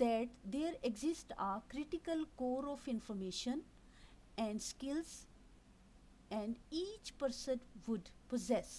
that there exists a critical core of information and skills and each person would possess.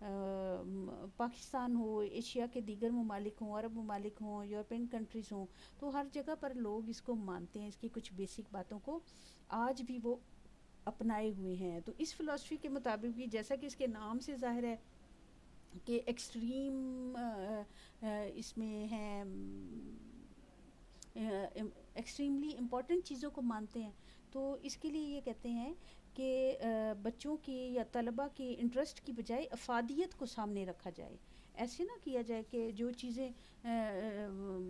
Pakistan who, Asia کے دیگر ممالک ہوں، عرب ممالک ہوں، یورپین کنٹریز ہوں، تو ہر جگہ پر لوگ اس کو مانتے ہیں، اس کی کچھ بیسک باتوں کو آج بھی وہ اپنائے ہوئے ہیں. تو اس فلاسفی کے مطابق بھی جیسا کہ اس کے نام سے ظاہر ہے کہ ایکسٹریم اس میں ہیں، ایکسٹریملی امپورٹنٹ چیزوں کو مانتے ہیں. تو اس کے لیے یہ کہتے ہیں کہ بچوں کی یا طلباء کی انٹرسٹ کی بجائے افادیت کو سامنے رکھا جائے. ایسے نہ کیا جائے کہ جو چیزیں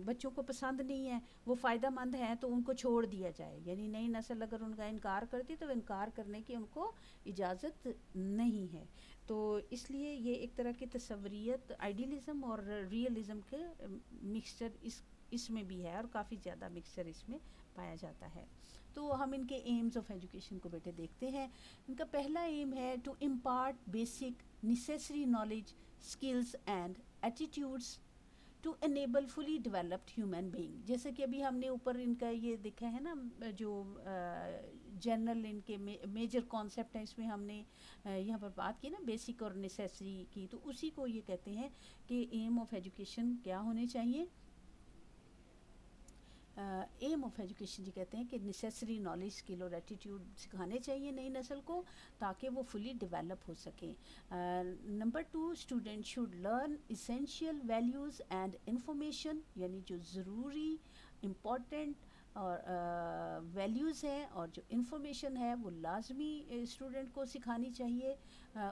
بچوں کو پسند نہیں ہیں وہ فائدہ مند ہیں تو ان کو چھوڑ دیا جائے. یعنی نئی نسل اگر ان کا انکار کرتی تو انکار کرنے کی ان کو اجازت نہیں ہے. تو اس لیے یہ ایک طرح کی تصوریت، آئیڈیلزم اور ریئلزم کے مکسچر اس میں بھی ہے، اور کافی زیادہ مکسچر اس میں پایا جاتا ہے. تو ہم ان کے ایمز آف ایجوکیشن کو بیٹے دیکھتے ہیں. ان کا پہلا ایم ہے to impart basic necessary knowledge, skills and attitudes to enable fully developed human being. جیسے کہ ابھی ہم نے اوپر ان کا یہ دیکھا ہے نا، جو جنرل ان کے میجر کانسیپٹ ہیں، اس میں ہم نے یہاں پر بات کی نا بیسک اور نیسیسری کی، تو اسی کو یہ کہتے ہیں کہ ایم آف ایجوکیشن کیا ہونے چاہیے. ایم آف ایجوکیشن یہ کہتے ہیں کہ نیسیسری نالج، اسکل اور ایٹیٹیوڈ سکھانے چاہیے نئی نسل کو تاکہ وہ فلی ڈیولپ ہو سکیں. Number 2، student should learn essential values and information, یعنی جو ضروری امپورٹنٹ اور ویلیوز ہیں اور جو انفارمیشن ہے وہ لازمی اسٹوڈنٹ کو سکھانی چاہیے.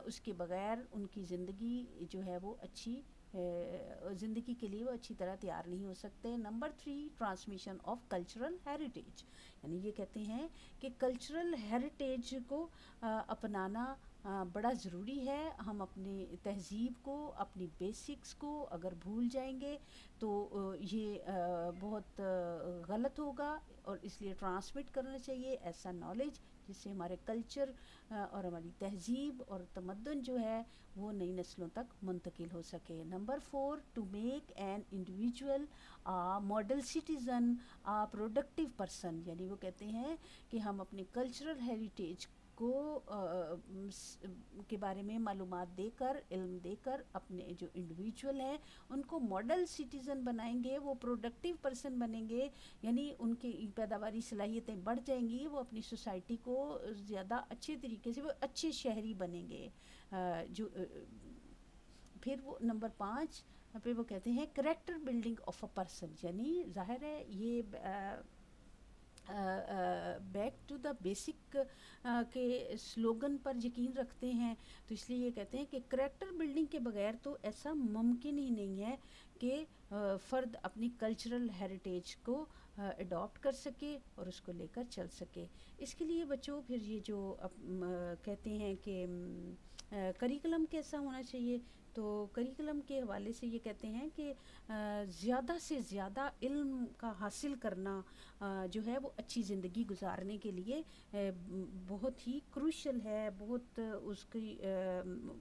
اس کے بغیر ان کی زندگی جو ہے وہ اچھی زندگی کے لیے وہ اچھی طرح تیار نہیں ہو سکتے. Number 3، transmission of cultural heritage, یعنی یہ کہتے ہیں کہ کلچرل ہیریٹیج کو اپنانا بڑا ضروری ہے. ہم اپنی تہذیب کو، اپنی بیسکس کو اگر بھول جائیں گے تو یہ بہت غلط ہوگا، اور اس لیے ٹرانسمٹ کرنا چاہیے ایسا نالج جس سے ہمارے کلچر اور ہماری تہذیب اور تمدن جو ہے وہ نئی نسلوں تک منتقل ہو سکے. Number 4، to make an individual model citizen productive person, یعنی وہ کہتے ہیں کہ ہم اپنے کلچرل ہیریٹیج کو کے بارے میں معلومات دے کر، علم دے کر اپنے جو انڈیویجول ہیں ان کو ماڈل سٹیزن بنائیں گے، وہ پروڈکٹیو پرسن بنیں گے، یعنی ان کی پیداواری صلاحیتیں بڑھ جائیں گی، وہ اپنی سوسائٹی کو زیادہ اچھے طریقے سے وہ اچھے شہری بنیں گے. جو پھر وہ نمبر 5 پہ وہ کہتے ہیں character building of a person, یعنی ظاہر ہے یہ بیک ٹو دا بیسک کے سلوگن پر یقین رکھتے ہیں. تو اس لیے یہ کہتے ہیں کہ کریکٹر بلڈنگ کے بغیر تو ایسا ممکن ہی نہیں ہے کہ فرد اپنی کلچرل ہیریٹیج کو اڈاپٹ کر سکے اور اس کو لے کر چل سکے. اس کے لیے بچوں پھر یہ جو کہتے ہیں کہ کریکلم کیسا ہونا چاہیے، تو کریکلم کے حوالے سے یہ کہتے ہیں کہ زیادہ سے زیادہ علم کا حاصل کرنا جو ہے وہ اچھی زندگی گزارنے کے لیے بہت ہی کروشل ہے، بہت اس کی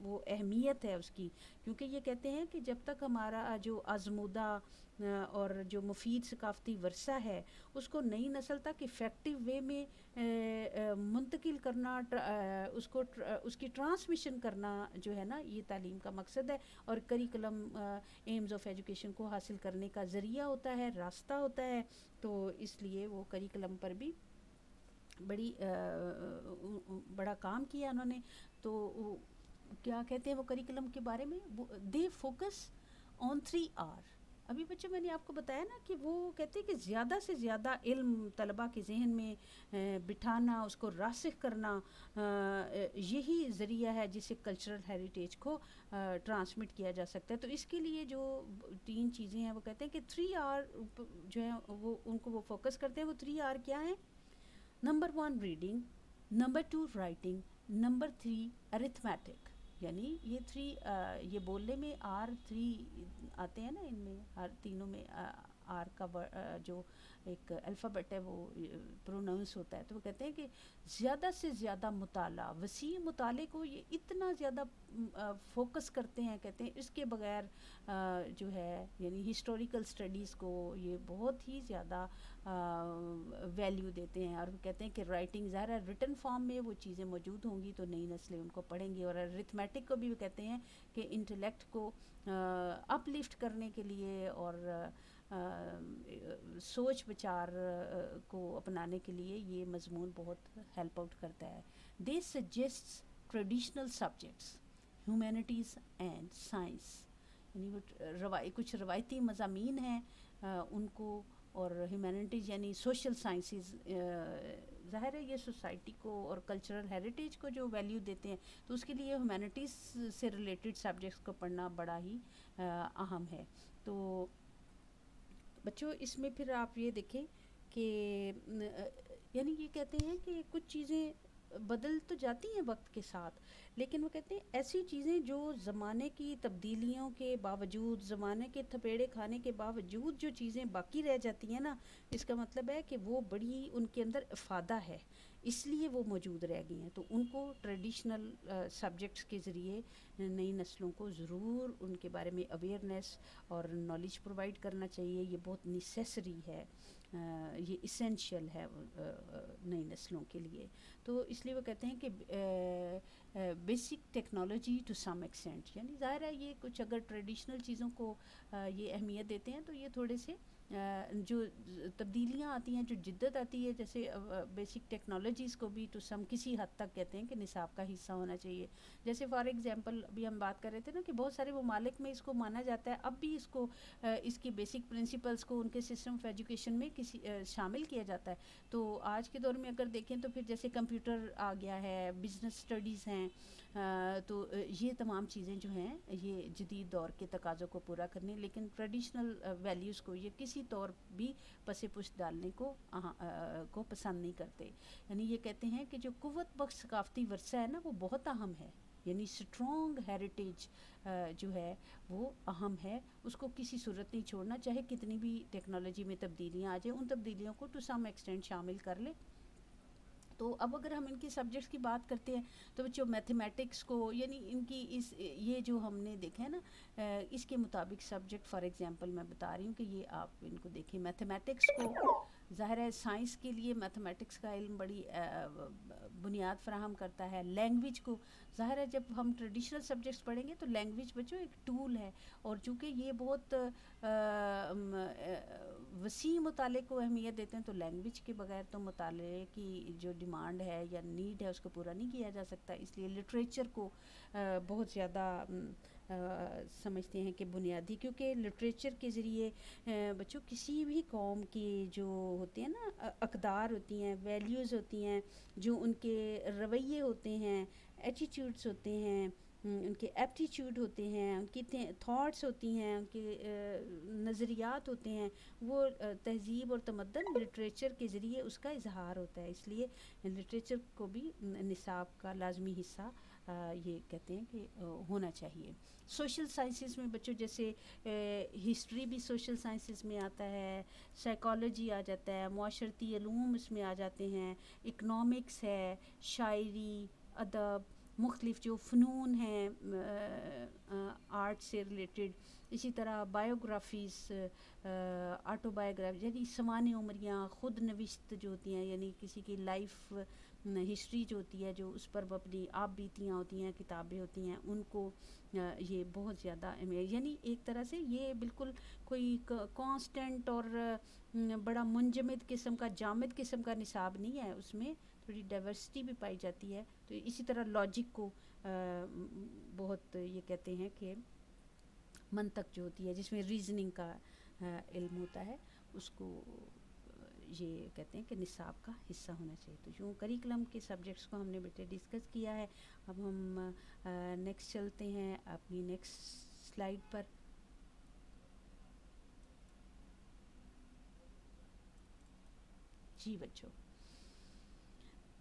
وہ اہمیت ہے اس کی. کیونکہ یہ کہتے ہیں کہ جب تک ہمارا جو آزمودہ اور جو مفید ثقافتی ورثہ ہے اس کو نئی نسل تک افیکٹو وے میں منتقل کرنا، اس کی ٹرانسمیشن کرنا جو ہے نا، یہ تعلیم کا مقصد ہے. اور کریکلم ایمز آف ایجوکیشن کو حاصل کرنے کا ذریعہ ہوتا ہے، راستہ ہوتا ہے. تو اس لیے وہ کریکلم پر بھی بڑا کام کیا انہوں نے. تو کیا کہتے ہیں وہ کریکلم کے بارے میں، دے فوکس آن 3R. ابھی بچوں میں نے آپ کو بتایا نا کہ وہ کہتے ہیں کہ زیادہ سے زیادہ علم طلباء کے ذہن میں بٹھانا، اس کو راسخ کرنا، یہی ذریعہ ہے جس سے کلچرل ہیریٹیج کو ٹرانسمٹ کیا جا سکتا ہے. تو اس کے لیے جو 3 چیزیں ہیں وہ کہتے ہیں کہ 3R جو ہیں وہ ان کو وہ فوکس کرتے ہیں. وہ 3R کیا ہیں؟ Number 1 reading, number 2 writing, number 3 arithmetic. یعنی یہ 3 یہ بولنے میں R3 آتے ہیں نا، ان میں ہر تینوں میں R کا جو ایک الفابیٹ ہے وہ پروناؤنس ہوتا ہے. تو وہ کہتے ہیں کہ زیادہ سے زیادہ مطالعہ، وسیع مطالعے کو یہ اتنا زیادہ فوکس کرتے ہیں، کہتے ہیں اس کے بغیر جو ہے یعنی ہسٹوریکل اسٹڈیز کو یہ بہت ہی زیادہ ویلیو دیتے ہیں، اور کہتے ہیں کہ رائٹنگ ظاہر ہے ریٹن فارم میں وہ چیزیں موجود ہوں گی تو نئی نسلیں ان کو پڑھیں گی، اور ارتھمیٹک کو بھی وہ کہتے ہیں کہ انٹلیکٹ کو اپ لفٹ کرنے کے لیے اور سوچ بچار کو اپنانے کے لیے یہ مضمون بہت ہیلپ آؤٹ کرتا ہے. They suggests traditional subjects humanities and science, یعنی وہ کچھ روایتی مضامین ہیں ان کو، اور ہیومینٹیز یعنی سوشل سائنسز، ظاہر ہے یہ سوسائٹی کو اور کلچرل ہیریٹیج کو جو ویلیو دیتے ہیں تو اس کے لیے ہیومینٹیز سے ریلیٹڈ سبجیکٹس کو پڑھنا بڑا ہی اہم ہے. تو بچوں اس میں پھر آپ یہ دیکھیں کہ یعنی یہ کہتے ہیں کہ کچھ چیزیں بدل تو جاتی ہیں وقت کے ساتھ، لیکن وہ کہتے ہیں ایسی چیزیں جو زمانے کی تبدیلیوں کے باوجود، زمانے کے تھپیڑے کھانے کے باوجود جو چیزیں باقی رہ جاتی ہیں نا، اس کا مطلب ہے کہ وہ بڑی ان کے اندر افادہ ہے، اس لیے وہ موجود رہ گئی ہیں. تو ان کو ٹریڈیشنل سبجیکٹس کے ذریعے نئی نسلوں کو ضرور ان کے بارے میں اویئرنیس اور نالج پرووائڈ کرنا چاہیے. یہ بہت نیسیسری ہے، یہ اسینشیل ہے نئی نسلوں کے لیے. تو اس لیے وہ کہتے ہیں کہ basic technology to some extent, یعنی ظاہر ہے یہ کچھ اگر ٹریڈیشنل چیزوں کو یہ اہمیت دیتے ہیں تو یہ تھوڑے سے جو تبدیلیاں آتی ہیں، جو جدت آتی ہے، جیسے بیسک ٹیکنالوجیز کو بھی تو سم کسی حد تک کہتے ہیں کہ نصاب کا حصہ ہونا چاہیے. جیسے فار ایگزامپل ابھی ہم بات کر رہے تھے نا کہ بہت سارے ممالک میں اس کو مانا جاتا ہے، اب بھی اس کو اس کی بیسک پرنسپلز کو ان کے سسٹم آف ایجوکیشن میں شامل کیا جاتا ہے. تو آج کے دور میں اگر دیکھیں تو پھر جیسے کمپیوٹر آ گیا ہے، بزنس اسٹڈیز ہیں، تو یہ تمام چیزیں جو ہیں یہ جدید دور کے تقاضوں کو پورا کرنے، لیکن ٹریڈیشنل ویلیوز کو یہ کسی طور بھی پس پشت ڈالنے کو پسند نہیں کرتے. یعنی یہ کہتے ہیں کہ جو قوت بخش ثقافتی ورثہ ہے نا وہ بہت اہم ہے، یعنی اسٹرانگ ہیریٹیج جو ہے وہ اہم ہے، اس کو کسی صورت نہیں چھوڑنا، چاہے کتنی بھی ٹیکنالوجی میں تبدیلیاں آ جائیں، ان تبدیلیوں کو ٹو سم ایکسٹینٹ شامل کر لے. تو اب اگر ہم ان کی سبجیکٹس کی بات کرتے ہیں تو بچوں میتھمیٹکس کو، یعنی ان کی یہ جو ہم نے دیکھا ہے نا اس کے مطابق سبجیکٹ، فار ایگزامپل میں بتا رہی ہوں کہ یہ آپ ان کو دیکھیں، میتھمیٹکس کو ظاہر ہے سائنس کے لیے میتھمیٹکس کا علم بڑی بنیاد فراہم کرتا ہے. لینگویج کو ظاہر ہے جب ہم ٹریڈیشنل سبجیکٹس پڑھیں گے تو لینگویج بچوں ایک ٹول ہے، اور چونکہ یہ بہت وسیع مطالعے کو اہمیت دیتے ہیں تو لینگویج کے بغیر تو مطالعے کی جو ڈیمانڈ ہے یا نیڈ ہے اس کو پورا نہیں کیا جا سکتا. اس لیے لٹریچر کو بہت زیادہ سمجھتے ہیں کہ بنیادی، کیونکہ لٹریچر کے ذریعے بچوں کسی بھی قوم کی جو ہوتے ہیں نا اقدار ہوتی ہیں، ویلیوز ہوتی ہیں، جو ان کے رویے ہوتے ہیں، ایٹیٹیوڈس ہوتے ہیں، ان کے ایپٹیچیوڈ ہوتے ہیں، ان کی تھاٹس ہوتی ہیں، ان کے نظریات ہوتے ہیں، وہ تہذیب اور تمدن لٹریچر کے ذریعے اس کا اظہار ہوتا ہے. اس لیے لٹریچر کو بھی نصاب کا لازمی حصہ یہ کہتے ہیں کہ ہونا چاہیے. سوشل سائنسز میں بچوں جیسے ہسٹری بھی سوشل سائنسز میں آتا ہے، سائیکالوجی آ جاتا ہے، معاشرتی علوم اس میں آ جاتے ہیں، اکنامکس ہے، شاعری، ادب، مختلف جو فنون ہیں آرٹ سے ریلیٹڈ، اسی طرح بایوگرافیز، آٹو بایوگرافی یعنی سوانح عمریاں، خود نوشت جو ہوتی ہیں، یعنی کسی کی لائف ہسٹری جو ہوتی ہے، جو اس پر وہ اپنی آپ بیتیاں ہوتی ہیں، کتابیں ہوتی ہیں، ان کو یہ بہت زیادہ یعنی ایک طرح سے یہ بالکل کوئی کانسٹنٹ اور بڑا منجمد قسم کا، جامد قسم کا نصاب نہیں ہے، اس میں تھوڑی ڈائیورسٹی بھی پائی جاتی ہے. تو اسی طرح لاجک کو بہت یہ کہتے ہیں کہ منطق جو ہوتی ہے جس میں ریزننگ کا علم ہوتا ہے، اس کو یہ کہتے ہیں کہ نصاب کا حصہ ہونا چاہیے. تو یوں کریکلم کے سبجیکٹس کو ہم نے بیٹے ڈسکس کیا ہے. اب ہم نیکسٹ چلتے ہیں اپنی نیکسٹ سلائیڈ پر. جی بچوں،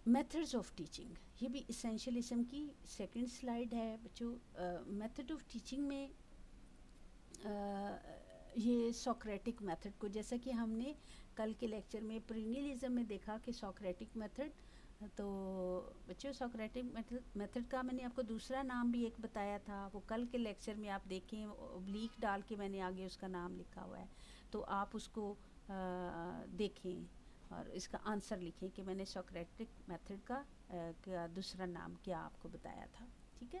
میتھڈز آف ٹیچنگ، یہ بھی اسینشلزم کی سیکنڈ سلائیڈ ہے بچوں. میتھڈ آف ٹیچنگ میں یہ سوکریٹک میتھڈ کو، جیسا کہ ہم نے کل کے لیکچر میں پرینیلزم میں دیکھا کہ سوکریٹک میتھڈ تو بچوں سوکریٹک میتھڈ کا میں نے آپ کو دوسرا نام بھی ایک بتایا تھا، وہ کل کے لیکچر میں آپ دیکھیں اوبلیک ڈال کے میں نے آگے اس کا نام لکھا ہوا ہے، تو آپ اس کو دیکھیں اور اس کا آنسر لکھیں کہ میں نے سوکریٹک میتھڈ کا دوسرا نام کیا آپ کو بتایا تھا. ٹھیک ہے.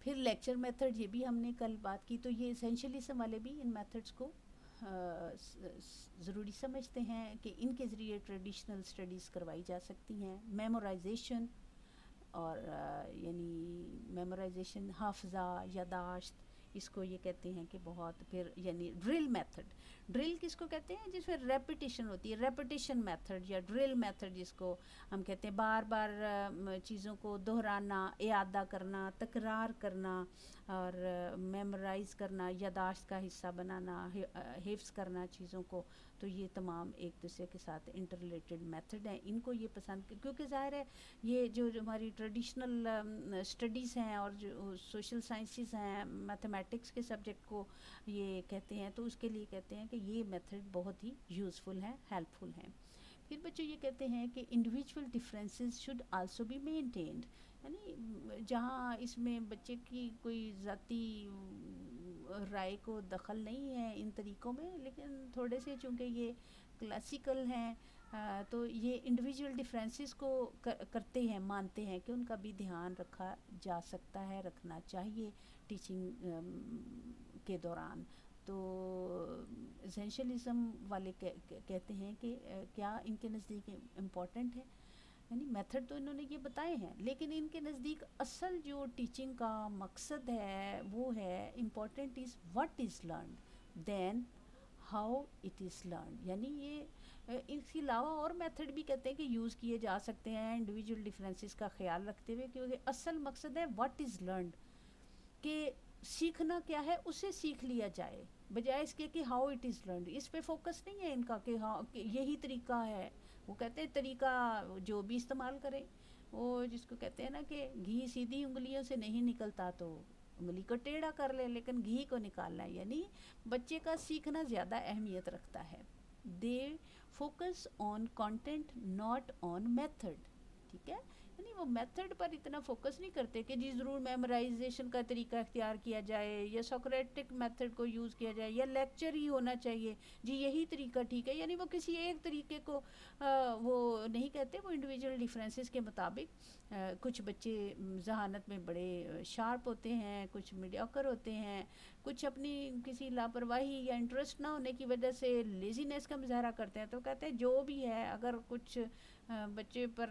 پھر لیکچر میتھڈ یہ بھی ہم نے کل بات کی، تو یہ اسینشیلزم والے بھی ان میتھڈس کو ضروری سمجھتے ہیں کہ ان کے ذریعے ٹریڈیشنل اسٹڈیز کروائی جا سکتی ہیں. میمورائزیشن اور یعنی میمورائزیشن، حافظہ، یاداشت، اس کو یہ کہتے ہیں کہ بہت. پھر یعنی ڈرل میتھڈ، ڈرل کس کو کہتے ہیں؟ جس میں ریپیٹیشن ہوتی ہے، ریپیٹیشن میتھڈ یا ڈرل میتھڈ جس کو ہم کہتے ہیں، بار بار چیزوں کو دہرانا، اعادہ کرنا، تکرار کرنا اور میمورائز کرنا، یاداشت کا حصہ بنانا، حفظ کرنا چیزوں کو. تو یہ تمام ایک دوسرے کے ساتھ انٹر ریلیٹڈ میتھڈ ہیں. ان کو یہ پسند، کیونکہ ظاہر ہے یہ جو ہماری ٹریڈیشنل اسٹڈیز ہیں اور جو سوشل سائنسز ہیں، میتھمیٹکس کے سبجیکٹ کو یہ کہتے ہیں، تو اس کے لیے کہتے ہیں کہ یہ میتھڈ بہت ہی یوزفل ہیں، ہیلپ فل ہیں. پھر بچوں یہ کہتے ہیں کہ individual differences should also be maintained, یعنی جہاں اس میں بچے کی کوئی ذاتی رائے کو دخل نہیں ہے ان طریقوں میں، لیکن تھوڑے سے چونکہ یہ کلاسیکل ہیں تو یہ انڈیویجول ڈفرینسز کو کرتے ہیں، مانتے ہیں کہ ان کا بھی دھیان رکھا جا سکتا ہے، رکھنا چاہیے ٹیچنگ کے دوران. تو اسینشیلزم والے کہتے ہیں کہ کیا ان کے نزدیک امپورٹنٹ ہے، یعنی میتھڈ تو انہوں نے یہ بتائے ہیں، لیکن ان کے نزدیک اصل جو ٹیچنگ کا مقصد ہے وہ ہے important is what is learned then how it is learned. یعنی یہ اس کے علاوہ اور میتھڈ بھی کہتے ہیں کہ یوز کیے جا سکتے ہیں انڈیویجول ڈفرینسز کا خیال رکھتے ہوئے، کیونکہ اصل مقصد ہے واٹ از لرنڈ، کہ سیکھنا کیا ہے اسے سیکھ لیا جائے، بجائے اس کے کہ ہاؤ اٹ از لرنڈ. اس پہ فوکس نہیں ہے ان کا کہ ہاں کہ یہی طریقہ ہے. وہ کہتے ہیں طریقہ جو بھی استعمال کریں، وہ جس کو کہتے ہیں نا کہ گھی سیدھی انگلیوں سے نہیں نکلتا تو انگلی کو ٹیڑھا کر لے، لیکن گھی کو نکالنا ہے. یعنی بچے کا سیکھنا زیادہ اہمیت رکھتا ہے. They focus on content not on method. ٹھیک ہے. یعنی وہ میتھڈ پر اتنا فوکس نہیں کرتے کہ جی ضرور میمورائزیشن کا طریقہ اختیار کیا جائے یا سوکریٹک میتھڈ کو یوز کیا جائے یا لیکچر ہی ہونا چاہیے جی یہی طریقہ ٹھیک ہے. یعنی وہ کسی ایک طریقے کو وہ نہیں کہتے. وہ انڈیویجول ڈیفرنسز کے مطابق کچھ بچے ذہانت میں بڑے شارپ ہوتے ہیں، کچھ میڈیوکر ہوتے ہیں، کچھ اپنی کسی لاپرواہی یا انٹرسٹ نہ ہونے کی وجہ سے لیزینس کا مظاہرہ کرتے ہیں. تو کہتے ہیں جو بھی ہے، اگر کچھ بچے پر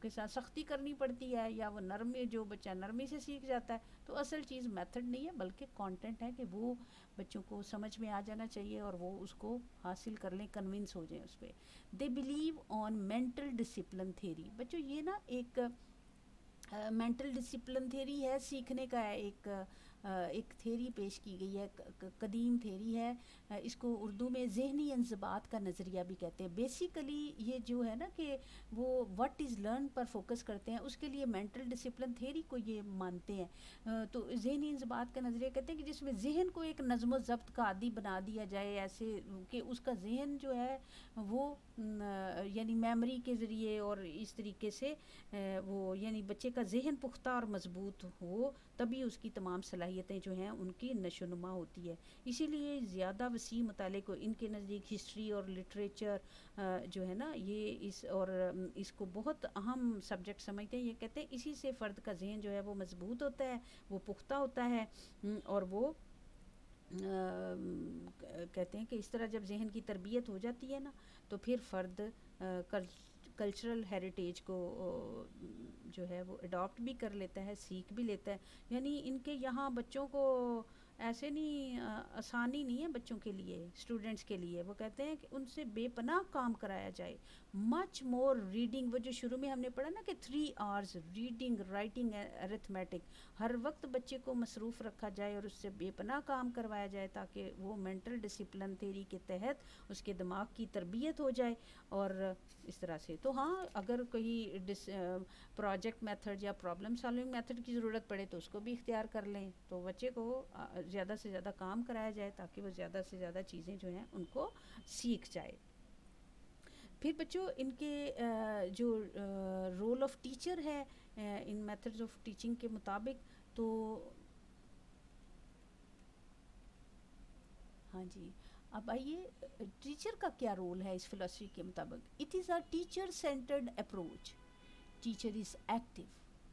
کے ساتھ سختی کرنی پڑتی ہے یا وہ نرمی، جو بچہ نرمی سے سیکھ جاتا ہے، تو اصل چیز میتھڈ نہیں ہے بلکہ کانٹینٹ ہے، کہ وہ بچوں کو سمجھ میں آ جانا چاہیے اور وہ اس کو حاصل کر لیں، کنونس ہو جائیں اس پہ. They believe on mental discipline theory. بچوں یہ نا ایک مینٹل ڈسپلن تھیری ہے، سیکھنے کا ہے ایک تھیری پیش کی گئی ہے، قدیم تھیری ہے. اس کو اردو میں ذہنی انضباط کا نظریہ بھی کہتے ہیں. بیسیکلی یہ جو ہے نا کہ وہ what is learn per focus کرتے ہیں، اس کے لیے مینٹل ڈسپلن تھیری کو یہ مانتے ہیں. تو ذہنی انضباط کا نظریہ کہتے ہیں کہ جس میں ذہن کو ایک نظم و ضبط کا عادی بنا دیا جائے، ایسے کہ اس کا ذہن جو ہے وہ یعنی میموری کے ذریعے اور اس طریقے سے وہ یعنی بچے کا ذہن پختہ اور مضبوط ہو، تبھی اس کی تمام صلاحیتیں جو ہیں ان کی نشو و نما ہوتی ہے. اسی لیے زیادہ وسیع مطالعے کو ان کے نزدیک ہسٹری اور لٹریچر جو ہے نا یہ اس کو بہت اہم سبجیکٹ سمجھتے ہیں. یہ کہتے ہیں اسی سے فرد کا ذہن جو ہے وہ مضبوط ہوتا ہے، وہ پختہ ہوتا ہے، اور وہ کہتے ہیں کہ اس طرح جب ذہن کی تربیت ہو جاتی ہے نا تو پھر فرد کلچرل ہیریٹیج کو جو ہے وہ اڈاپٹ بھی کر لیتا ہے، سیکھ بھی لیتا ہے. یعنی ان کے یہاں بچوں کو ایسے نہیں، آسانی نہیں ہے بچوں کے لیے، اسٹوڈنٹس کے لیے. وہ کہتے ہیں کہ ان سے بے پناہ کام کرایا جائے. مچ مور ریڈنگ، وہ جو شروع میں ہم نے پڑھا نا کہ 3 hours ریڈنگ، رائٹنگ، ارتھمیٹک، ہر وقت بچے کو مصروف رکھا جائے اور اس سے بے پناہ کام کروایا جائے تاکہ وہ مینٹل ڈسپلن تھیری کے تحت اس کے دماغ کی تربیت ہو جائے. اور اس طرح سے تو ہاں اگر کوئی پروجیکٹ میتھڈ یا پرابلم سالونگ میتھڈ کی ضرورت پڑے تو اس کو بھی اختیار کر لیں، تو بچے کو زیادہ سے زیادہ کام کرایا جائے تاکہ وہ زیادہ سے زیادہ چیزیں جو ہیں ان کو سیکھ جائے. پھر بچوں ان کے جو رول آف ٹیچر ہے ان میتھڈز آف ٹیچنگ کے مطابق، تو ہاں جی اب آئیے ٹیچر کا کیا رول ہے اس فلاسفی کے مطابق. It is a teacher centred approach. Teacher is active,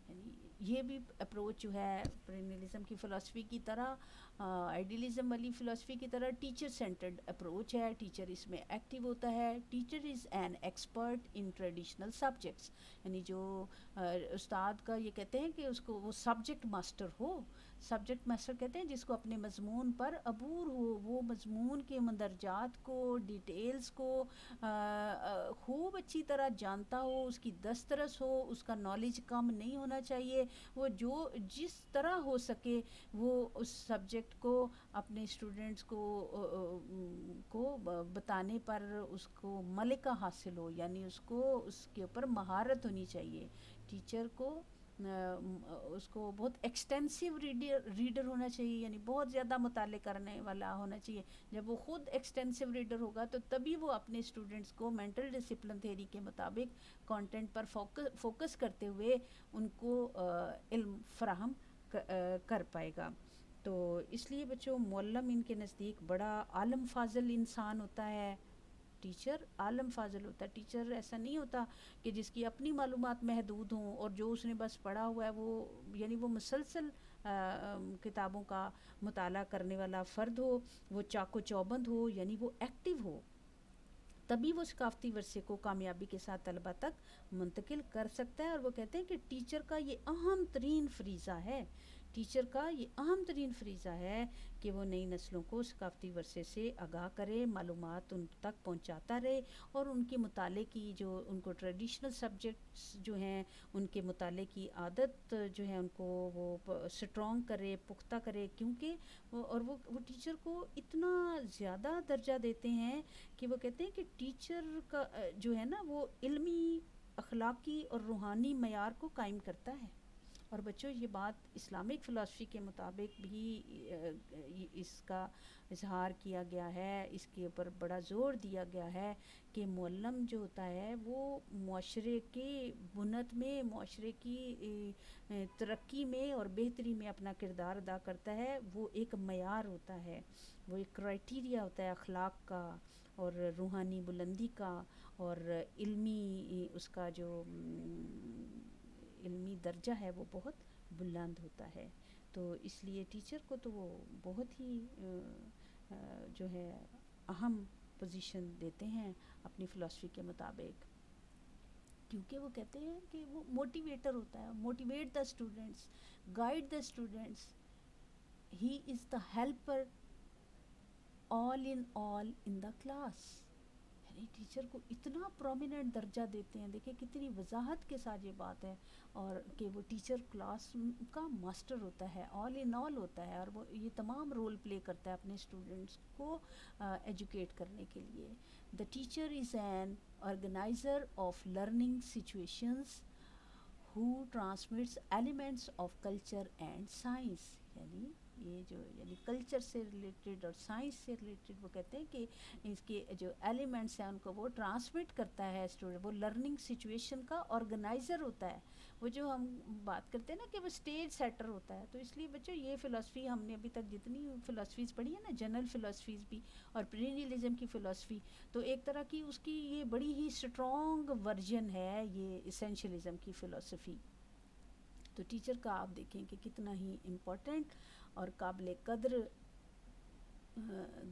یعنی یہ بھی اپروچ جو ہے پرینیلزم کی فلاسفی کی طرح، آئیڈیلزم والی فلاسفی کی طرح ٹیچر سینٹرڈ اپروچ ہے. ٹیچر اس میں ایکٹیو ہوتا ہے. Teacher is an expert in traditional subjects, یعنی جو استاد کا یہ کہتے ہیں کہ اس کو وہ سبجیکٹ ماسٹر ہو. سبجیکٹ ماسٹر کہتے ہیں جس کو اپنے مضمون پر عبور ہو، وہ مضمون کے مندرجات کو، ڈیٹیلز کو خوب اچھی طرح جانتا ہو، اس کی دسترس ہو، اس کا نالج کم نہیں ہونا چاہیے. وہ جو جس طرح ہو سکے وہ اس سبجیکٹ کو اپنے اسٹوڈنٹس کو بتانے پر اس کو ملکہ حاصل ہو، یعنی اس کو اس کے اوپر مہارت ہونی چاہیے. ٹیچر کو اس کو بہت ایکسٹینسیو ریڈر ہونا چاہیے، یعنی بہت زیادہ مطالعے کرنے والا ہونا چاہیے. جب وہ خود ایکسٹینسیو ریڈر ہوگا تو تبھی وہ اپنے اسٹوڈنٹس کو مینٹل ڈسپلن تھیوری کے مطابق کانٹینٹ پر فوکس کرتے ہوئے ان کو علم فراہم کر پائے گا. تو اس لیے بچوں معلم ان کے نزدیک بڑا عالم فاضل انسان ہوتا ہے. ٹیچر عالم فاضل ہوتا ہے. ٹیچر ایسا نہیں ہوتا کہ جس کی اپنی معلومات محدود ہوں اور جو اس نے بس پڑھا ہوا ہے وہ، یعنی وہ مسلسل کتابوں کا مطالعہ کرنے والا فرد ہو، وہ چاق و چوبند ہو، یعنی وہ ایکٹیو ہو. تبھی وہ ثقافتی ورثے کو کامیابی کے ساتھ طلباء تک منتقل کر سکتا ہے. اور وہ کہتے ہیں کہ ٹیچر کا یہ اہم ترین فریضہ ہے، ٹیچر کا یہ اہم ترین فریضہ ہے کہ وہ نئی نسلوں کو ثقافتی ورثے سے آگاہ کرے، معلومات ان تک پہنچاتا رہے، اور ان کے مطالعے کی جو ان کو ٹریڈیشنل سبجیکٹس جو ہیں ان کے مطالعے کی عادت جو ہے ان کو وہ سٹرونگ کرے، پختہ کرے. کیونکہ وہ ٹیچر کو اتنا زیادہ درجہ دیتے ہیں کہ وہ کہتے ہیں کہ ٹیچر کا جو ہے نا وہ علمی، اخلاقی اور روحانی معیار کو قائم کرتا ہے. اور بچوں یہ بات اسلامک فلاسفی کے مطابق بھی اس کا اظہار کیا گیا ہے، اس کے اوپر بڑا زور دیا گیا ہے کہ معلم جو ہوتا ہے وہ معاشرے کے بنیاد میں، معاشرے کی ترقی میں اور بہتری میں اپنا کردار ادا کرتا ہے. وہ ایک معیار ہوتا ہے، وہ ایک کرائٹیریا ہوتا ہے اخلاق کا اور روحانی بلندی کا، اور علمی اس کا جو علمی درجہ ہے وہ بہت بلند ہوتا ہے. تو اس لیے ٹیچر کو تو وہ بہت ہی جو ہے اہم پوزیشن دیتے ہیں اپنی فلاسفی کے مطابق، کیونکہ وہ کہتے ہیں کہ وہ موٹیویٹر ہوتا ہے. Motivate the students, guide the students. He is the helper all in the class. یعنی ٹیچر کو اتنا پرومیننٹ درجہ دیتے ہیں. دیکھیں کتنی وضاحت کے ساتھ یہ بات ہے، اور کہ وہ ٹیچر کلاس کا ماسٹر ہوتا ہے، آل ان آل ہوتا ہے، اور وہ یہ تمام رول پلے کرتا ہے اپنے اسٹوڈنٹس کو ایجوکیٹ کرنے کے لیے. The teacher is an organiser of learning situations who transmits elements of culture and science. یعنی یہ جو یعنی کلچر سے ریلیٹڈ اور سائنس سے ریلیٹڈ وہ کہتے ہیں کہ اس کے جو ایلیمنٹس ہیں ان کو وہ ٹرانسمٹ کرتا ہے اسٹوڈنٹ. وہ لرننگ سچویشن کا آرگنائزر ہوتا ہے. وہ جو ہم بات کرتے ہیں نا کہ وہ اسٹیج سیٹر ہوتا ہے. تو اس لیے بچوں یہ فلاسفی ہم نے ابھی تک جتنی فلاسفیز پڑھی ہیں نا، جنرل فلاسفیز بھی اور پرینیلزم کی فلاسفی، تو ایک طرح کی اس کی یہ بڑی ہی اسٹرانگ ورژن ہے یہ اسینشلزم کی فلاسفی. تو ٹیچر کا آپ دیکھیں کہ کتنا ہی امپورٹنٹ اور قابل قدر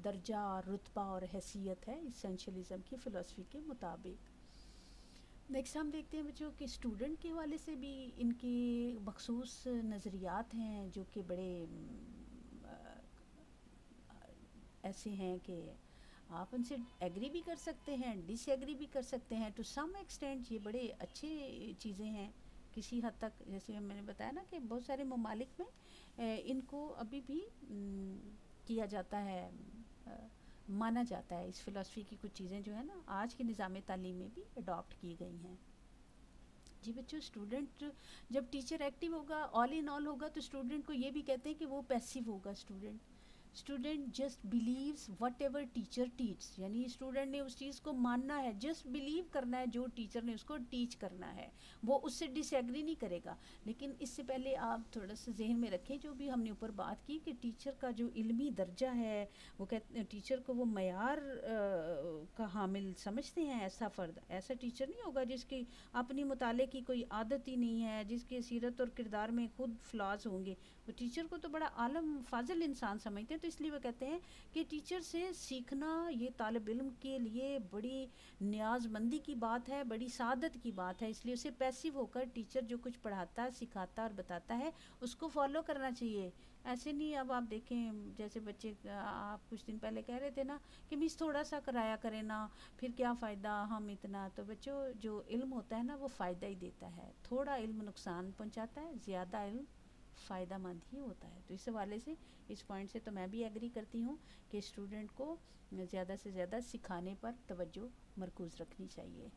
درجہ اور رتبہ اور حیثیت ہے اسینشلزم کی فلاسفی کے مطابق. نیکسٹ ہم دیکھتے ہیں بچوں کہ اسٹوڈنٹ کے حوالے سے بھی ان کی مخصوص نظریات ہیں جو کہ بڑے ایسے ہیں کہ آپ ان سے ایگری بھی کر سکتے ہیں، ڈس ایگری بھی کر سکتے ہیں. ٹو سم ایکسٹینٹ یہ بڑے اچھے چیزیں ہیں کسی حد تک. جیسے میں نے بتایا نا کہ بہت سارے ممالک میں ان کو ابھی بھی کیا جاتا ہے، مانا جاتا ہے. اس فلاسفی کی کچھ چیزیں جو ہیں نا آج کے نظام تعلیم میں بھی اڈاپٹ کی گئی ہیں. جی بچوں اسٹوڈنٹ جب ٹیچر ایکٹیو ہوگا، آل ان آل ہوگا، تو اسٹوڈنٹ کو یہ بھی کہتے ہیں کہ وہ پیسیو ہوگا. Student student just believes whatever teacher teach, یعنی اسٹوڈنٹ نے اس چیز کو ماننا ہے، جسٹ بلیو کرنا ہے جو ٹیچر نے اس کو ٹیچ کرنا ہے، وہ اس سے ڈس ایگری نہیں کرے گا. لیکن اس سے پہلے آپ تھوڑا سا ذہن میں رکھیں جو بھی ہم نے اوپر بات کی کہ ٹیچر کا جو علمی درجہ ہے وہ کہتے ہیں ٹیچر کو وہ معیار کا حامل سمجھتے ہیں. ایسا فرد، ایسا ٹیچر نہیں ہوگا جس کی اپنی مطالعے کی کوئی عادت ہی نہیں ہے، جس کے سیرت اور کردار میں خود فلاز ہوں گے. وہ ٹیچر کو تو بڑا عالم فاضل انسان سمجھتے ہیں. تو اس لیے وہ کہتے ہیں کہ ٹیچر سے سیکھنا یہ طالب علم کے لیے بڑی نیاز مندی کی بات ہے، بڑی سعادت کی بات ہے. اس لیے اسے پیسو ہو کر ٹیچر جو کچھ پڑھاتا ہے، سکھاتا اور بتاتا ہے اس کو فالو کرنا چاہیے. ایسے نہیں. اب آپ دیکھیں جیسے بچے، آپ کچھ دن پہلے کہہ رہے تھے نا کہ مس تھوڑا سا کرایا کرے نا، پھر کیا فائدہ ہم اتنا. تو بچوں جو علم ہوتا ہے نا وہ فائدہ ہی دیتا ہے. تھوڑا علم نقصان پہنچاتا ہے، زیادہ علم فائدہ مند ہی ہوتا ہے. تو اس حوالے سے اس پوائنٹ سے تو میں بھی ایگری کرتی ہوں کہ اسٹوڈنٹ کو زیادہ سے زیادہ سکھانے پر توجہ مرکوز رکھنی چاہیے.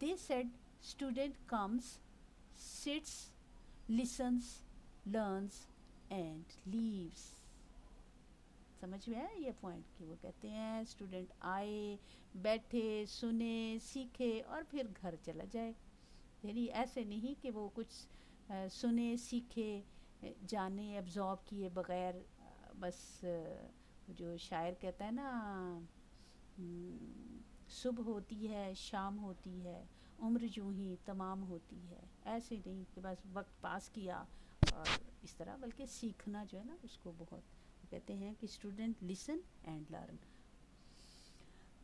They said student comes, sits, listens, learns and leaves. سمجھ میں آیا یہ پوائنٹ کہ وہ کہتے ہیں اسٹوڈنٹ آئے، بیٹھے، سنے، سیکھے اور پھر گھر چلا جائے. یعنی ایسے نہیں کہ وہ کچھ سنے، سیکھے، جانے، ایبزارب کیے بغیر بس جو شاعر کہتا ہے نا صبح ہوتی ہے، شام ہوتی ہے، عمر یوں ہی تمام ہوتی ہے. ایسے نہیں کہ بس وقت پاس کیا اور اس طرح، بلکہ سیکھنا جو ہے نا اس کو بہت کہتے ہیں کہ student listen and learn.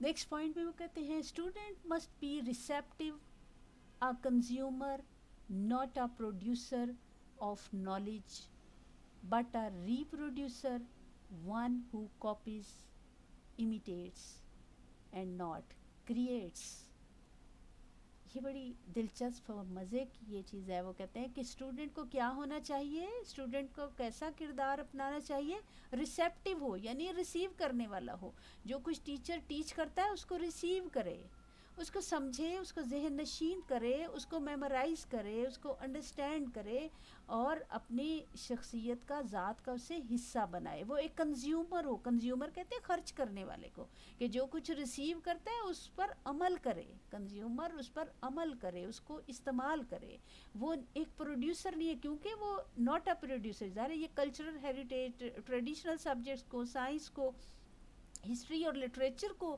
Next point میں وہ کہتے ہیں student must be receptive, a consumer, not a producer of knowledge, but a reproducer, one who copies, imitates, and not creates. یہ بڑی دلچسپ اور مزے کی یہ چیز ہے. وہ کہتے ہیں کہ اسٹوڈنٹ کو کیا ہونا چاہیے، اسٹوڈنٹ کو کیسا کردار اپنانا چاہیے، ریسیپٹیو ہو یعنی ریسیو کرنے والا ہو. جو کچھ ٹیچر ٹیچ کرتا ہے اس کو ریسیو کرے، اس کو سمجھے، اس کو ذہن نشین کرے، اس کو میمورائز کرے، اس کو انڈرسٹینڈ کرے اور اپنی شخصیت کا، ذات کا اسے حصہ بنائے. وہ ایک کنزیومر ہو. کنزیومر کہتے ہیں خرچ کرنے والے کو، کہ جو کچھ ریسیو کرتا ہے اس پر عمل کرے. کنزیومر اس پر عمل کرے، اس کو استعمال کرے. وہ ایک پروڈیوسر نہیں ہے، کیونکہ وہ ناٹ اے پروڈیوسر. ظاہر ہے یہ کلچرل ہیریٹیج، ٹریڈیشنل سبجیکٹس کو، سائنس کو، ہسٹری اور لٹریچر کو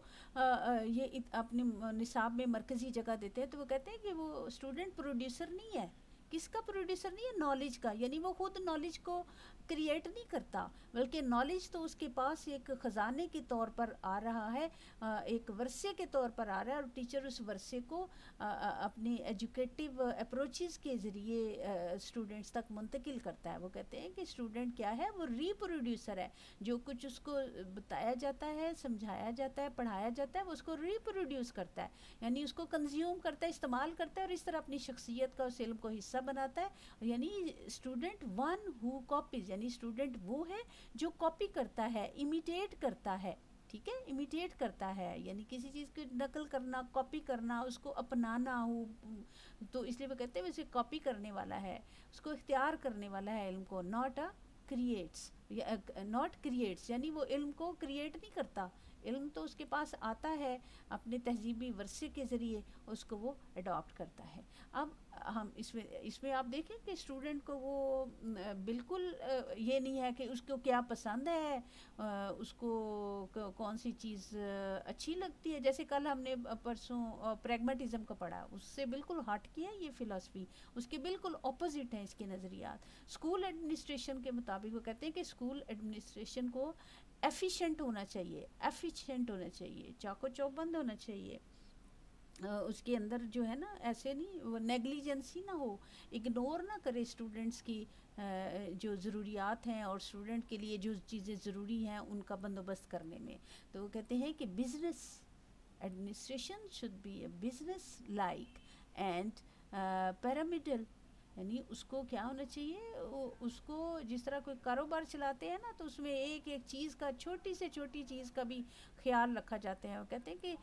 یہ اپنے نصاب میں مرکزی جگہ دیتے ہیں. تو وہ کہتے ہیں کہ وہ اسٹوڈنٹ پروڈیوسر نہیں ہے. کس کا پروڈیوسر نہیں ہے؟ نالج کا. یعنی وہ خود نالج کو کریٹ نہیں کرتا، بلکہ نالج تو اس کے پاس ایک خزانے کے طور پر آ رہا ہے، ایک ورثے کے طور پر آ رہا ہے، اور ٹیچر اس ورثے کو اپنی ایجوکیٹو اپروچز کے ذریعے اسٹوڈنٹس تک منتقل کرتا ہے. وہ کہتے ہیں کہ اسٹوڈنٹ کیا ہے؟ وہ ریپروڈیوسر ہے. جو کچھ اس کو بتایا جاتا ہے، سمجھایا جاتا ہے، پڑھایا جاتا ہے، وہ اس کو ریپروڈیوس کرتا ہے، یعنی اس کو کنزیوم کرتا ہے، استعمال کرتا ہے، اور اس طرح اپنی شخصیت کا اس علم کو حصہ بناتا ہے. یعنی اسٹوڈنٹ ون ہو کاپیز، یعنی اسٹوڈنٹ وہ ہے جو کاپی کرتا ہے، امیٹیٹ کرتا ہے. ٹھیک ہے، امیٹیٹ کرتا ہے یعنی کسی چیز کی نقل کرنا، کاپی کرنا، اس کو اپنانا ہو. تو اس لیے وہ کہتے ہیں اسے کاپی کرنے والا ہے، اس کو اختیار کرنے والا ہے علم کو. ناٹ کریٹس یعنی وہ علم کو کریٹ نہیں کرتا. علم تو اس کے پاس آتا ہے اپنے تہذیبی ورثے کے ذریعے، اس کو وہ اڈاپٹ کرتا ہے. اب ہم اس میں آپ دیکھیں کہ اسٹوڈنٹ کو وہ بالکل یہ نہیں ہے کہ اس کو کیا پسند ہے، اس کو کون سی چیز اچھی لگتی ہے. جیسے کل ہم نے پرسوں پریگمیٹزم کا پڑھا، اس سے بالکل ہٹ کیا یہ فلسفی، اس کے بالکل اپوزٹ ہیں اس کے نظریات. اسکول ایڈمنسٹریشن کے مطابق وہ کہتے ہیں کہ اسکول ایڈمنسٹریشن کو ایفیشینٹ ہونا چاہیے، چاقو چوبند ہونا چاہیے. اس کے اندر جو ہے نا ایسے نہیں، وہ نیگلیجنسی نہ ہو، اگنور نہ کرے اسٹوڈنٹس کی جو ضروریات ہیں اور اسٹوڈنٹ کے لیے جو چیزیں ضروری ہیں ان کا بندوبست کرنے میں. تو وہ کہتے ہیں کہ business administration should be a business like and pyramidal یعنی اس کو کیا ہونا چاہیے، اس کو جس طرح کوئی کاروبار چلاتے ہیں نا، تو اس میں ایک ایک چیز کا، چھوٹی سے چھوٹی چیز کا بھی خیال رکھا جاتا ہے. وہ کہتے ہیں کہ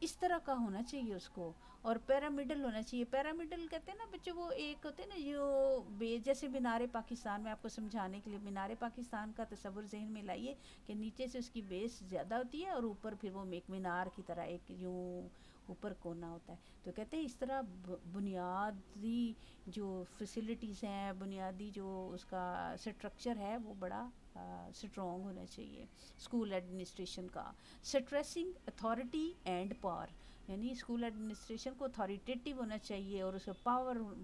اس طرح کا ہونا چاہیے اس کو. اور پیرامڈل ہونا چاہیے. پیرامڈل کہتے ہیں نا بچوں، وہ ایک ہوتے ہیں نا جو جیسے مینار پاکستان میں، آپ کو سمجھانے کے لیے مینار پاکستان کا تصور ذہن میں لائیے کہ نیچے سے اس کی بیس زیادہ ہوتی ہے اور اوپر پھر وہ ایک مینار کی طرح ایک یوں اوپر کونا ہوتا ہے. تو کہتے ہیں اس طرح بنیادی جو فیسلٹیز ہیں، بنیادی جو اس کا سٹرکچر ہے، وہ بڑا سٹرونگ ہونا چاہیے اسکول ایڈمنسٹریشن کا. سٹریسنگ اتھارٹی اینڈ پاور، یعنی اسکول ایڈمنسٹریشن کو اتھارٹیٹیو ہونا چاہیے اور اس کا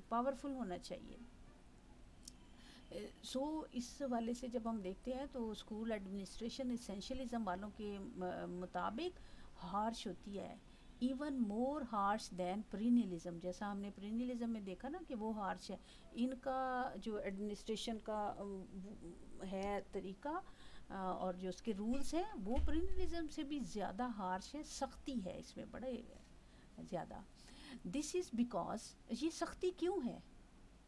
پاورفل ہونا چاہیے. سو اس حوالے سے جب ہم دیکھتے ہیں تو اسکول ایڈمنسٹریشن اسینشلزم والوں کے مطابق ہارش ہوتی ہے، ایون مور ہارش دین پرینیلزم. جیسا ہم نے پرینیلزم میں دیکھا نا کہ وہ ہارش ہے، ان کا جو ایڈمنسٹریشن کا ہے طریقہ اور جو اس کے رولز ہیں وہ پرینیلزم سے بھی زیادہ ہارش ہے، سختی ہے اس میں بڑے زیادہ. دس از بیکاز، یہ سختی کیوں ہے؟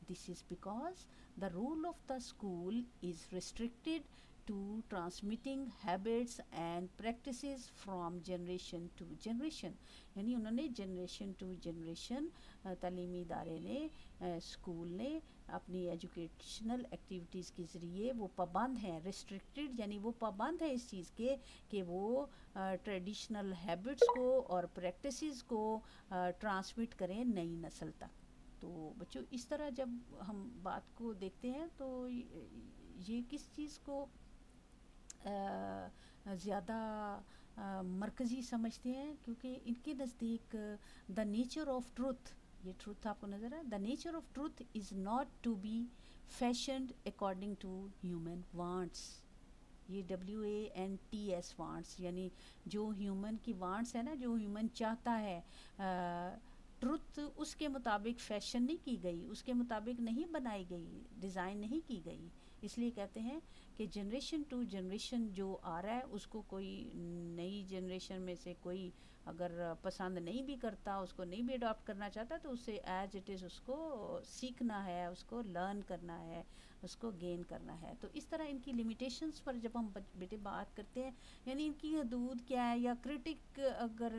This is because the role of the school is restricted to transmitting habits and practices from generation to generation. یعنی انہوں نے جنریشن ٹو جنریشن تعلیمی ادارے نے، اسکول نے اپنی ایجوکیشنل ایکٹیویٹیز کے ذریعے وہ پابند ہیں. ریسٹرکٹیڈ یعنی وہ پابند ہیں اس چیز کے کہ وہ ٹریڈیشنل ہیبٹس کو اور پریکٹسز کو ٹرانسمٹ کریں نئی نسل تک. تو بچوں اس طرح جب ہم بات کو دیکھتے ہیں تو یہ کس چیز کو زیادہ مرکزی سمجھتے ہیں؟ کیونکہ ان کے نزدیک دا نیچر آف ٹروتھ، یہ ٹروتھ آپ کو نظر ہے، the nature of truth is not to be fashioned according to human wants. یہ WANTS وانٹس، یعنی جو ہیومن کی وانٹس ہے نا، جو ہیومن چاہتا ہے، ٹروتھ اس کے مطابق فیشن نہیں کی گئی، اس کے مطابق نہیں بنائی گئی، ڈیزائن نہیں کی گئی. اس لیے کہتے ہیں کہ جنریشن ٹو جنریشن جو آ رہا ہے اس کو کوئی نئی جنریشن میں سے کوئی اگر پسند نہیں بھی کرتا، اس کو نہیں بھی اڈاپٹ کرنا چاہتا، تو اسے ایز اٹ از اس کو سیکھنا ہے، اس کو لرن کرنا ہے، اس کو گین کرنا ہے. تو اس طرح ان کی لمیٹیشنز پر جب ہم بیٹے بات کرتے ہیں، یعنی ان کی حدود کیا ہے، یا اگر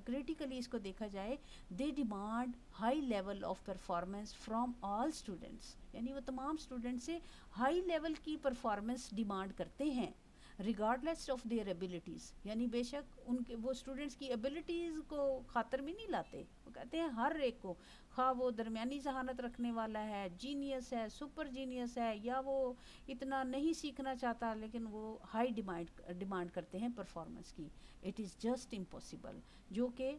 کریٹیکلی اس کو دیکھا جائے، they demand high level of performance from all students. یعنی وہ تمام اسٹوڈنٹ سے ہائی لیول کی پرفارمنس ڈیمانڈ کرتے ہیں، ریگارڈلیس آف دیئر ایبلٹیز. یعنی بے شک ان کے وہ اسٹوڈنٹس کی ایبلٹیز کو خاطر میں نہیں لاتے. وہ کہتے ہیں ہر ایک کو، خواہ وہ درمیانی ذہانت رکھنے والا ہے، جینیس ہے، سپر جینیس ہے، یا وہ اتنا نہیں سیکھنا چاہتا، لیکن وہ ہائی ڈیمانڈ کرتے ہیں پرفارمنس کی. اٹ از جسٹ امپاسبل، جو کہ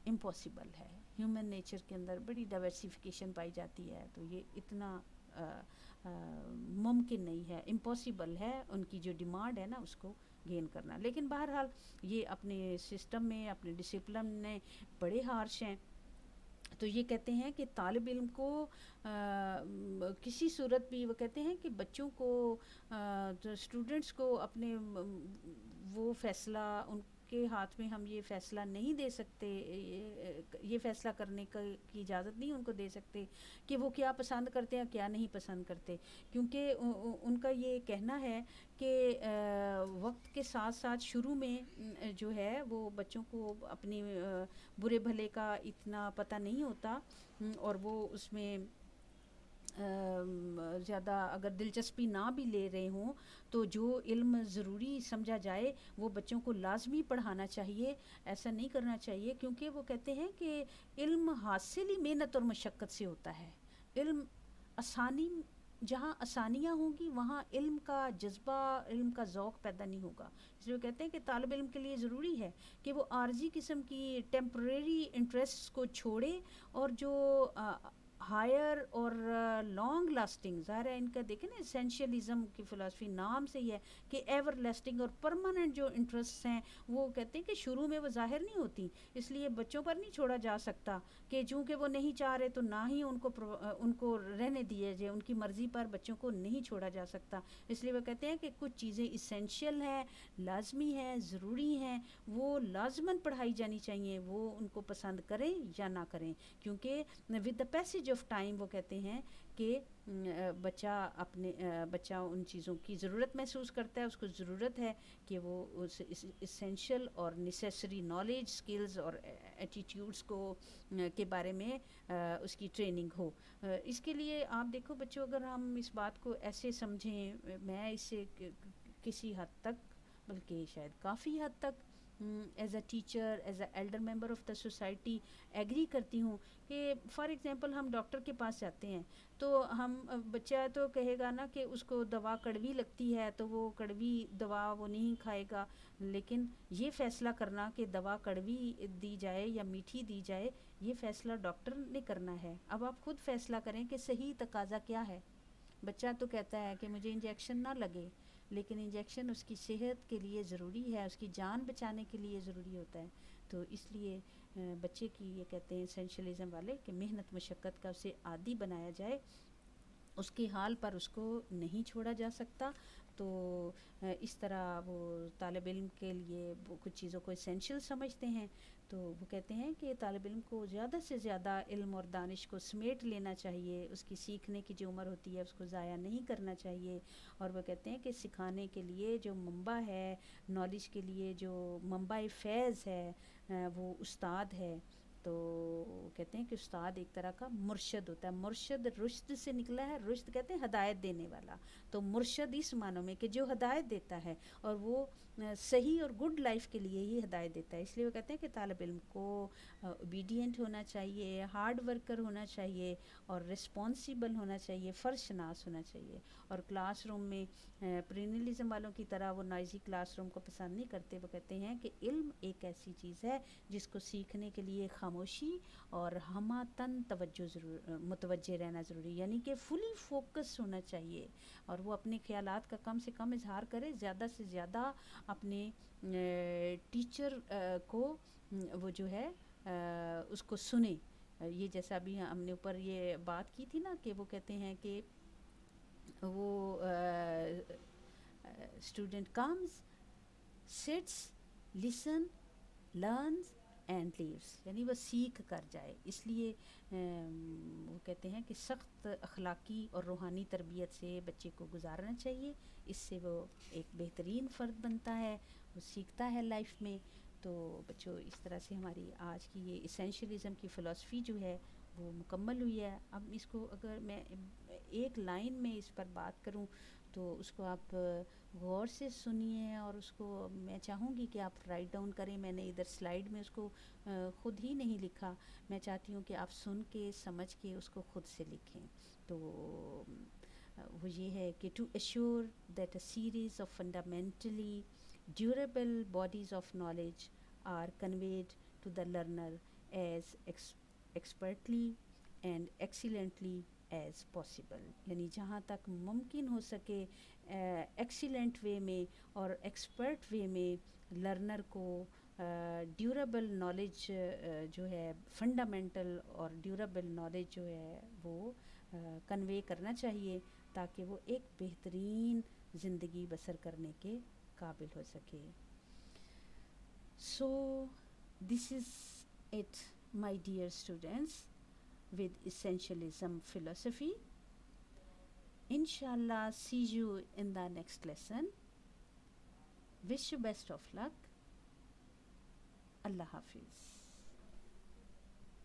امپاسبل ہے. ہیومن نیچر کے اندر بڑی ڈائیورسیفیکیشن پائی جاتی ہے، تو یہ اتنا ممکن نہیں ہے، امپاسبل ہے ان کی جو ڈیمانڈ ہے نا اس کو گین کرنا. لیکن بہرحال یہ اپنے سسٹم میں، اپنے ڈسپلن میں بڑے ہارش ہیں. تو یہ کہتے ہیں کہ طالب علم کو کسی صورت بھی، وہ کہتے ہیں کہ بچوں کو، اسٹوڈنٹس کو اپنے وہ فیصلہ، ان کے ہاتھ میں ہم یہ فیصلہ نہیں دے سکتے، یہ فیصلہ کرنے کی اجازت نہیں ان کو دے سکتے کہ وہ کیا پسند کرتے ہیں، کیا نہیں پسند کرتے. کیونکہ ان کا یہ کہنا ہے کہ وقت کے ساتھ ساتھ شروع میں جو ہے وہ بچوں کو اپنی برے بھلے کا اتنا پتہ نہیں ہوتا، اور وہ اس میں زیادہ اگر دلچسپی نہ بھی لے رہے ہوں، تو جو علم ضروری سمجھا جائے وہ بچوں کو لازمی پڑھانا چاہیے. ایسا نہیں کرنا چاہیے، کیونکہ وہ کہتے ہیں کہ علم حاصل ہی محنت اور مشقت سے ہوتا ہے. علم جہاں آسانیاں ہوں گی وہاں علم کا جذبہ، علم کا ذوق پیدا نہیں ہوگا. اس لیے وہ کہتے ہیں کہ طالب علم کے لیے ضروری ہے کہ وہ عارضی قسم کی ٹیمپریری انٹرسٹ کو چھوڑے، اور جو ہائر اور لانگ لاسٹنگ، ظاہر ہے ان کا دیکھیں نا، اسینشیلزم کی فلاسفی نام سے ہی ہے کہ ایور لاسٹنگ اور پرماننٹ جو انٹرسٹ ہیں، وہ کہتے ہیں کہ شروع میں وہ ظاہر نہیں ہوتی. اس لیے بچوں پر نہیں چھوڑا جا سکتا کہ چونکہ وہ نہیں چاہ رہے تو نہ ہی ان کو رہنے دیے جائے، ان کی مرضی پر بچوں کو نہیں چھوڑا جا سکتا. اس لیے وہ کہتے ہیں کہ کچھ چیزیں اسینشیل ہیں، لازمی ہیں، ضروری ہیں، وہ لازماً پڑھائی جانی چاہیے، وہ ان کو پسند کریں یا نہ کریں. کیونکہ with the passage of time وہ کہتے ہیں کہ بچہ ان چیزوں کی ضرورت محسوس کرتا ہے، اس کو ضرورت ہے کہ وہ اس اسینشیل اور نیسیسری نالج، اسکلز اور ایٹیٹیوڈس کے بارے میں اس کی ٹریننگ ہو. اس کے لیے آپ دیکھو بچوں، اگر ہم اس بات کو ایسے سمجھیں، میں اس سے کسی حد تک، بلکہ شاید کافی حد تک as a teacher, as a elder member of the society agree کرتی ہوں کہ فار ایگزامپل ہم ڈاکٹر کے پاس جاتے ہیں تو ہم بچہ تو کہے گا نا کہ اس کو دوا کڑوی لگتی ہے تو وہ کڑوی دوا وہ نہیں کھائے گا، لیکن یہ فیصلہ کرنا کہ دوا کڑوی دی جائے یا میٹھی دی جائے، یہ فیصلہ ڈاکٹر نے کرنا ہے. اب آپ خود فیصلہ کریں کہ صحیح تقاضا کیا ہے. بچہ تو کہتا ہے کہ مجھے انجیکشن نہ لگے، لیکن انجیکشن اس کی صحت کے لیے ضروری ہے، اس کی جان بچانے کے لیے ضروری ہوتا ہے. تو اس لیے بچے کی یہ کہتے ہیں اسینشلزم والے کہ محنت مشقت کا اسے عادی بنایا جائے، اس کے حال پر اس کو نہیں چھوڑا جا سکتا. تو اس طرح وہ طالب علم کے لیے وہ کچھ چیزوں کو اسینشیل سمجھتے ہیں. تو وہ کہتے ہیں کہ طالب علم کو زیادہ سے زیادہ علم اور دانش کو سمیٹ لینا چاہیے، اس کی سیکھنے کی جو عمر ہوتی ہے اس کو ضائع نہیں کرنا چاہیے. اور وہ کہتے ہیں کہ سکھانے کے لیے جو منبع ہے، نالج کے لیے جو منبع فیض ہے، وہ استاد ہے. تو کہتے ہیں کہ استاد ایک طرح کا مرشد ہوتا ہے. مرشد رشد سے نکلا ہے، رشد کہتے ہیں ہدایت دینے والا. تو مرشد اس معنوں میں کہ جو ہدایت دیتا ہے، اور وہ صحیح اور گڈ لائف کے لیے ہی ہدایت دیتا ہے. اس لیے وہ کہتے ہیں کہ طالب علم کو اوبیڈینٹ ہونا چاہیے، ہارڈ ورکر ہونا چاہیے، اور رسپانسیبل ہونا چاہیے، فرض شناس ہونا چاہیے. اور کلاس روم میں پرینلزم والوں کی طرح وہ نائزی کلاس روم کو پسند نہیں کرتے. وہ کہتے ہیں کہ علم ایک ایسی چیز ہے جس کو سیکھنے کے لیے خاموشی اور ہمہ توجہ متوجہ رہنا ضروری، یعنی کہ فلی فوکس ہونا چاہیے. اور وہ اپنے خیالات کا کم سے کم اظہار کرے، زیادہ سے زیادہ اپنے ٹیچر کو وہ جو ہے اس کو سنے. یہ جیسا ابھی ہم نے اوپر یہ بات کی تھی نا کہ وہ کہتے ہیں کہ وہ student comes, sits, listen, learns and leaves, یعنی وہ سیکھ کر جائے. اس لیے وہ کہتے ہیں کہ سخت اخلاقی اور روحانی تربیت سے بچے کو گزارنا چاہیے. اس سے وہ ایک بہترین فرد بنتا ہے، وہ سیکھتا ہے لائف میں. تو بچوں، اس طرح سے ہماری آج کی یہ اسینشلزم کی فلسفی جو ہے وہ مکمل ہوئی ہے. اب اس کو اگر میں ایک لائن میں اس پر بات کروں تو اس کو آپ غور سے سنیے، اور اس کو میں چاہوں گی کہ آپ رائٹ ڈاؤن کریں. میں نے ادھر سلائیڈ میں اس کو خود ہی نہیں لکھا، میں چاہتی ہوں کہ آپ سن کے سمجھ کے اس کو خود سے لکھیں. تو وہ یہ ہے کہ to ensure that a series of fundamentally durable bodies of knowledge are conveyed to the learner as expertly and excellently as possible, یعنی جہاں تک ممکن ہو سکے ایکسیلنٹ وے میں اور ایکسپرٹ وے میں لرنر کو ڈیوریبل نالج جو ہے، فنڈامنٹل اور ڈیوریبل نالج جو ہے وہ کنوے کرنا چاہیے، تاکہ وہ ایک بہترین زندگی بسر کرنے کے قابل ہو سکے. So this is it my dear students with essentialism philosophy. Inshallah, see you in the next lesson. Wish you best of luck. Allah Hafiz.